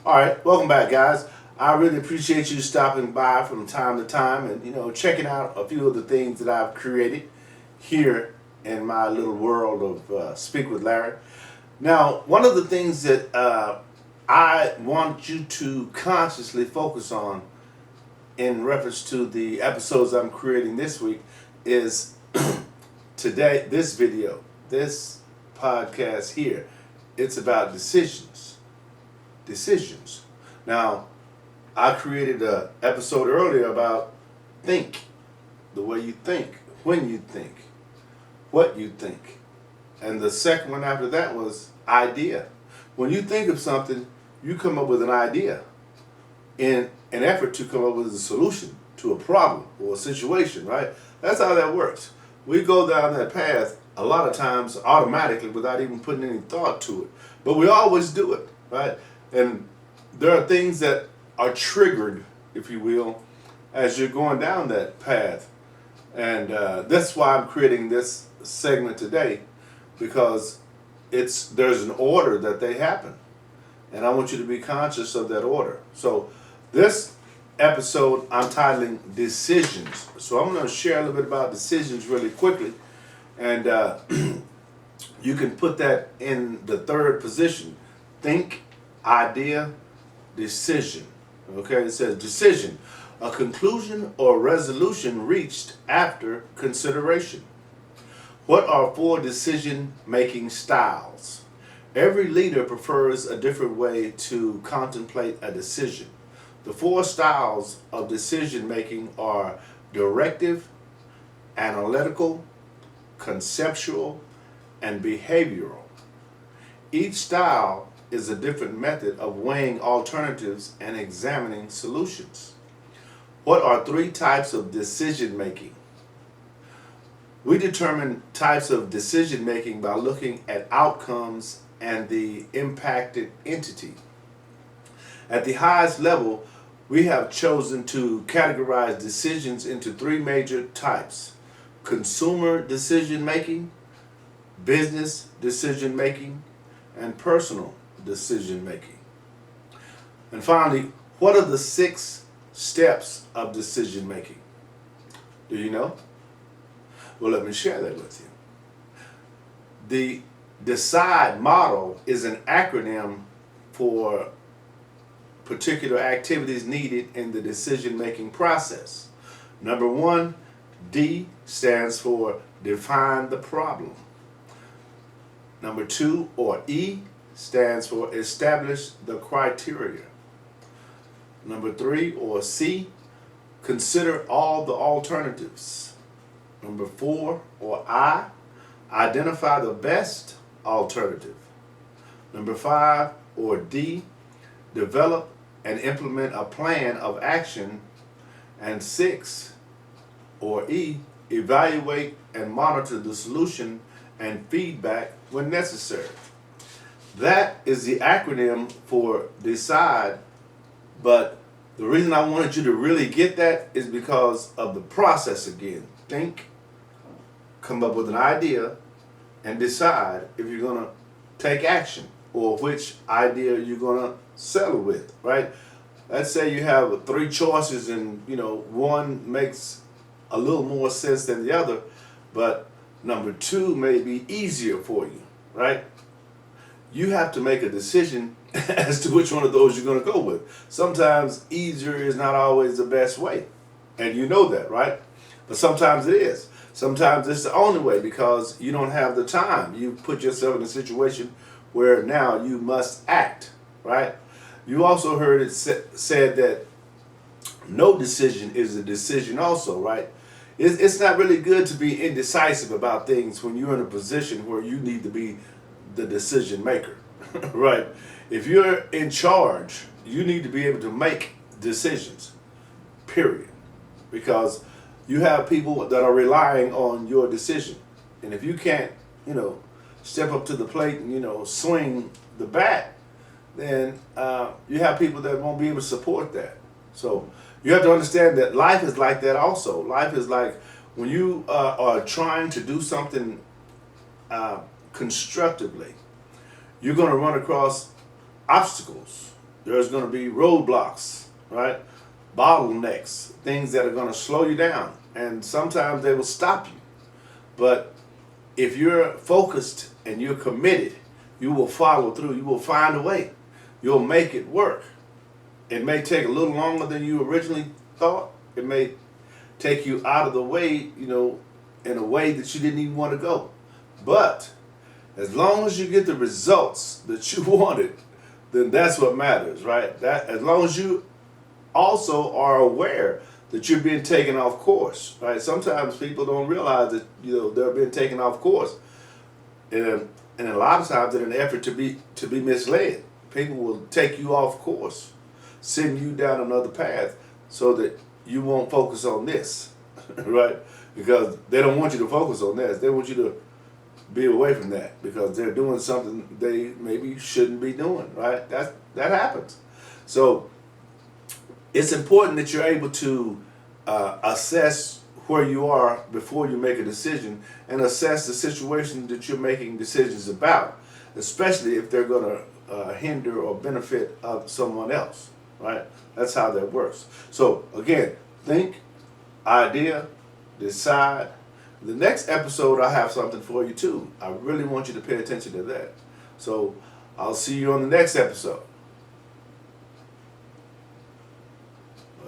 All right, welcome back, guys. I really appreciate you stopping by from time to time and checking out a few of the things that I've created here in my little world of Speak with Larry. Now, one of the things that I want you to consciously focus on in reference to the episodes I'm creating this week is today, this video, this podcast here. It's about decisions. Decisions. Now, I created an episode earlier about think, the way you think, when you think, what you think. And the second one after that was idea. When you think of something, you come up with an idea in an effort to come up with a solution to a problem or a situation, right? That's how that works. We go down that path a lot of times automatically without even putting any thought to it. But we always do it, right? And there are things that are triggered, if you will, as you're going down that path. And that's why I'm creating this segment today, because there's an order that they happen. And I want you to be conscious of that order. So this episode I'm titling Decisions. So I'm going to share a little bit about decisions really quickly. And you can put that in the third position. Think, idea, decision. Okay, it says decision, a conclusion or resolution reached after consideration. What are 4 decision-making styles? Every leader prefers a different way to contemplate a decision. The 4 styles of decision-making are directive, analytical, conceptual, and behavioral. Each style is a different method of weighing alternatives and examining solutions. What are 3 types of decision making? We determine types of decision making by looking at outcomes and the impacted entity. At the highest level, we have chosen to categorize decisions into 3 major types: consumer decision making, business decision making, and personal decision making. And finally, what are the 6 steps of decision making? Do you know? Well, let me share that with you. The DECIDE model is an acronym for particular activities needed in the decision making process. Number 1, D stands for define the problem. Number 2, or E, stands for establish the criteria. Number 3, or C, consider all the alternatives. Number 4, or I, identify the best alternative. Number 5, or D, develop and implement a plan of action. And 6, or E, evaluate and monitor the solution and feedback when necessary. That is the acronym for DECIDE, but the reason I wanted you to really get that is because of the process again. Think, come up with an idea, and decide if you're going to take action or which idea you're going to settle with, right? Let's say you have 3 choices and, one makes a little more sense than the other, but number 2 may be easier for you, right? You have to make a decision as to which one of those you're going to go with. Sometimes easier is not always the best way, and you know that, right? But sometimes it is. Sometimes it's the only way because you don't have the time. You put yourself in a situation where now you must act, right? You also heard it said that no decision is a decision also, right? It's not really good to be indecisive about things when you're in a position where you need to be the decision maker, right? If you're in charge, you need to be able to make decisions, period. Because you have people that are relying on your decision. And if you can't, step up to the plate and, swing the bat, then you have people that won't be able to support that. So you have to understand that life is like that also. Life is like when you are trying to do something constructively, you're going to run across obstacles. There's going to be roadblocks, right? Bottlenecks, things that are going to slow you down. And sometimes they will stop you. But if you're focused and you're committed, you will follow through. You will find a way. You'll make it work. It may take a little longer than you originally thought. It may take you out of the way, in a way that you didn't even want to go. But as long as you get the results that you wanted, then that's what matters, right? That as long as you also are aware that you're being taken off course, right? Sometimes people don't realize that they're being taken off course, and a lot of times in an effort to be misled, people will take you off course, send you down another path, so that you won't focus on this, right? Because they don't want you to focus on this. They want you to be away from that because they're doing something they maybe shouldn't be doing, right? That happens. So it's important that you're able to assess where you are before you make a decision and assess the situation that you're making decisions about, especially if they're going to hinder or benefit someone else, right? That's how that works. So again, think, idea, decide. The next episode, I have something for you too. I really want you to pay attention to that. So I'll see you on the next episode.